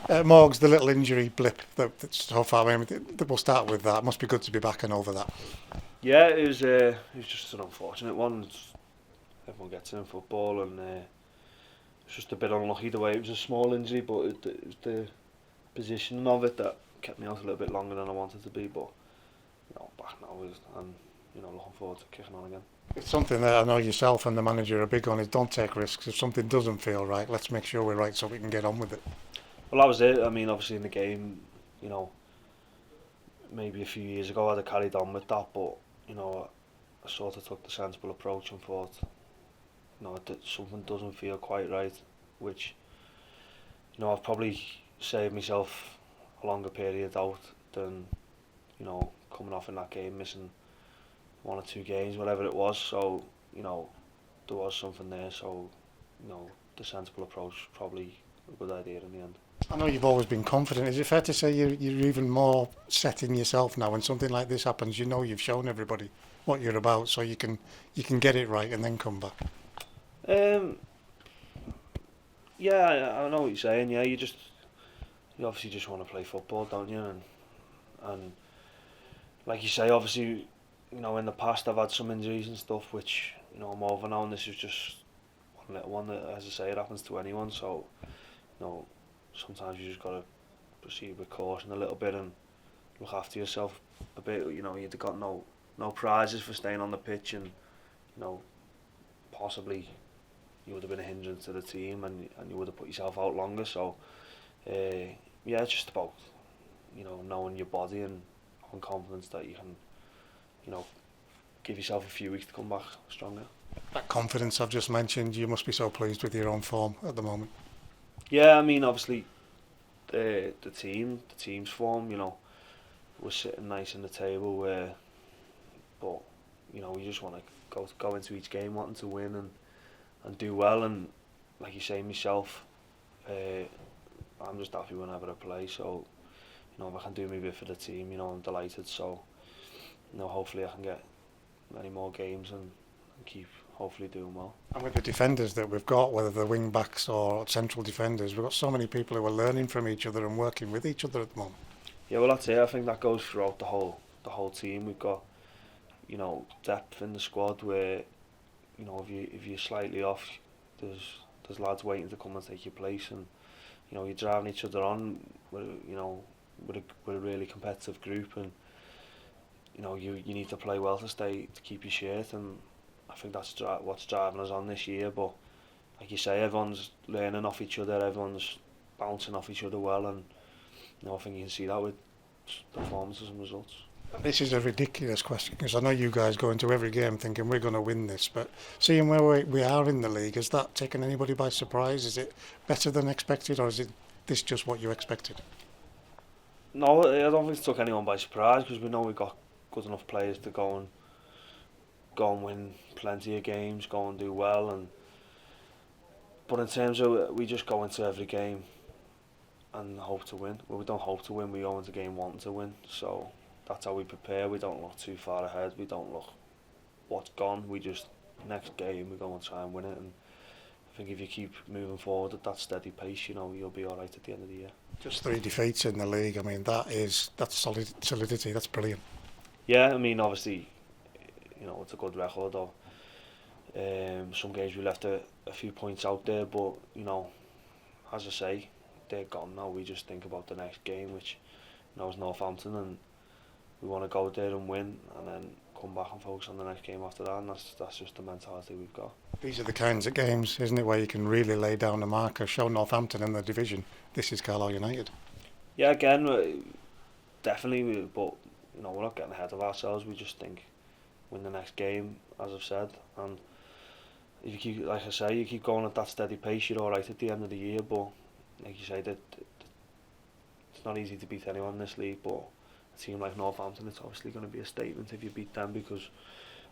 Morgs, the little injury blip that's so far. I mean, we'll start with that. It must be good to be back and over that. Yeah, it was just an unfortunate one. Everyone gets it in football, and it's just a bit unlucky the way it was a small injury, but it was the positioning of it that kept me out a little bit longer than I wanted to be. But back now and looking forward to kicking on again. It's something that I know yourself and the manager are big on is don't take risks. If something doesn't feel right, let's make sure we're right so we can get on with it. Well, that was it. I mean, obviously in the game, you know, maybe a few years ago I'd have carried on with that, but you know, I sort of took the sensible approach and thought, that something doesn't feel quite right, which I've probably saved myself a longer period out than coming off in that game, missing one or two games, whatever it was. So there was something there. So the sensible approach probably a good idea in the end. I know you've always been confident. Is it fair to say you're even more set in yourself now when something like this happens? You know you've shown everybody what you're about, so you can get it right and then come back. Um, yeah, I know what you're saying. Yeah, you obviously just want to play football, don't you? And like you say, obviously, in the past I've had some injuries and stuff, which I'm over now, and this is just one little one that, as I say, it happens to anyone. So know, sometimes you just got to proceed with caution a little bit and look after yourself a bit. You've got no prizes for staying on the pitch, and possibly you would have been a hindrance to the team, and you would have put yourself out longer. So yeah, it's just about knowing your body and having confidence that you can you know give yourself a few weeks to come back stronger. That confidence I've just mentioned, you must be so pleased with your own form at the moment. Yeah, I mean, obviously the team's form, we're sitting nice in the table where, but we just want to go into each game wanting to win and do well, and like you say, myself, I'm just happy whenever I play. So if I can do my bit for the team, I'm delighted. So hopefully I can get many more games and keep hopefully doing well. And with the defenders that we've got, whether they're wing backs or central defenders, we've got so many people who are learning from each other and working with each other at the moment. Yeah, well that's it. I think that goes throughout the whole team. We've got depth in the squad where if you're slightly off, there's lads waiting to come and take your place, and you're driving each other on. We're a really competitive group, and you need to play well to keep your shirt, and I think that's what's driving us on this year. But like you say, everyone's learning off each other, everyone's bouncing off each other well, and I think you can see that with performances and results. This is a ridiculous question because I know you guys go into every game thinking we're going to win this, but seeing where we are in the league, has that taken anybody by surprise? Is it better than expected, or is it this just what you expected? No, I don't think it took anyone by surprise because we know we've got good enough players to go and win plenty of games, go and do well, and but in terms of we just go into every game and hope to win. Well, we don't hope to win, we go into game wanting to win. So that's how we prepare. We don't look too far ahead. We don't look what's gone. We just next game we go and try and win it. And I think if you keep moving forward at that steady pace, you'll be all right at the end of the year. Just 3 defeats in the league. I mean, that's solidity. That's brilliant. Yeah, I mean obviously, it's a good record. Though some games we left a few points out there, but as I say, they're gone now. We just think about the next game, which is Northampton, and we want to go there and win, and then come back and focus on the next game after that. And that's just the mentality we've got. These are the kinds of games, isn't it, where you can really lay down a marker, show Northampton in the division. This is Carlisle United. Yeah, again, definitely, but we're not getting ahead of ourselves. We just think win the next game, as I've said, and if you keep, like I say, you keep going at that steady pace, you're all right at the end of the year. But like you say, that it's not easy to beat anyone in this league, but a team like Northampton, it's obviously going to be a statement if you beat them, because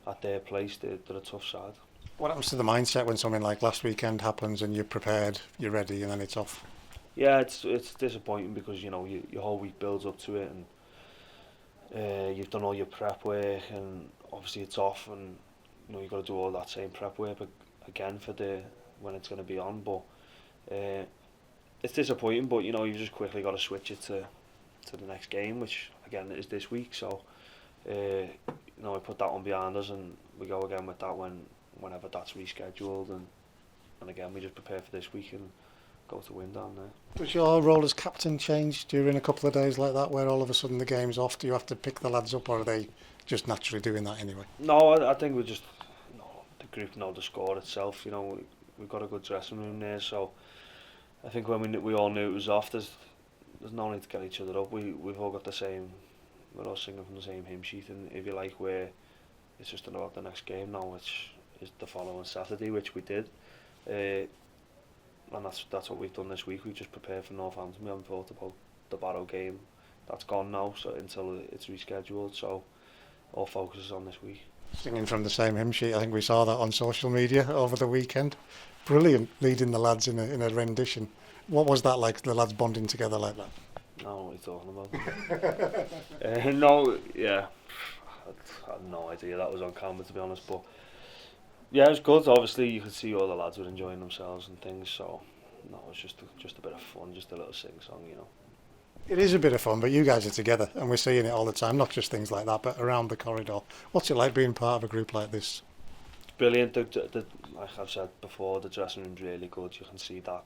at their place they're a tough side. What happens to the mindset when something like last weekend happens and you're prepared, you're ready, and then it's off? Yeah, it's disappointing because your whole week builds up to it, and you've done all your prep work, and obviously it's off, and you've got to do all that same prep work again for the when it's going to be on. But it's disappointing, but you know you've just quickly got to switch it to the next game, which again is this week. So you know, we put that one behind us and we go again with that whenever that's rescheduled, and again we just prepare for this week and go to win down there. Does your role as captain change during a couple of days like that, where all of a sudden the game's off? Do you have to pick the lads up, or are they just naturally doing that anyway? No, I think we just, you know, the group know the score itself. You know, we've got a good dressing room there, so I think when we all knew it was off, there's no need to get each other up. We've all got the same. We're all singing from the same hymn sheet, and if you like, where it's just about the next game now, which is the following Saturday, which we did. And that's what we've done this week. We've just prepared for Northampton. We haven't thought about the Barrow game. That's gone now, so until it's rescheduled. So all focus is on this week. Singing from the same hymn sheet. I think we saw that on social media over the weekend. Brilliant, leading the lads in a rendition. What was that like? The lads bonding together like that? No, what are you talking about? No, yeah, I had no idea that was on camera, to be honest. But yeah, it was good. Obviously, you could see all the lads were enjoying themselves and things. So no, it was just a bit of fun, just a little sing-song, you know. It is a bit of fun, but you guys are together, and we're seeing it all the time. Not just things like that, but around the corridor. What's it like being part of a group like this? It's brilliant. Like I've said before, the dressing room's really good. You can see that.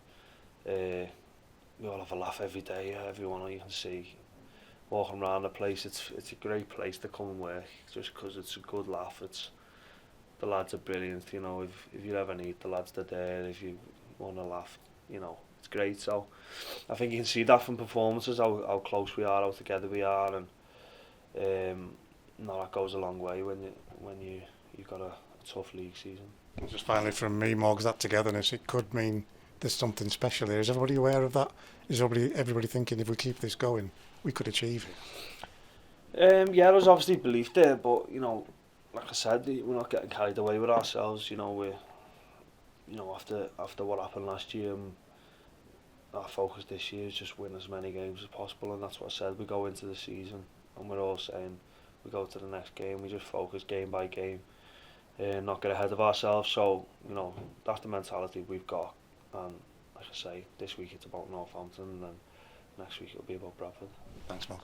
We all have a laugh every day. Everyone you can see walking around the place. It's a great place to come and work, just because it's a good laugh. The lads are brilliant. You know, if you ever need the lads, they're there. If you want to laugh, you know, it's great. So I think you can see that from performances, how close we are, how together we are, and no, that goes a long way when you've got a tough league season. Just finally from me, Morgs, that togetherness, it could mean there's something special here. Is everybody aware of that? Is everybody thinking if we keep this going, we could achieve it? Yeah, there's obviously belief there, but you know, like I said, we're not getting carried away with ourselves. You know, after what happened last year, our focus this year is just win as many games as possible, and that's what I said. We go into the season, and we're all saying we go to the next game. We just focus game by game, and not get ahead of ourselves. So you know, that's the mentality we've got. And like I say, this week it's about Northampton, and then next week it'll be about Bradford. Thanks, Mark.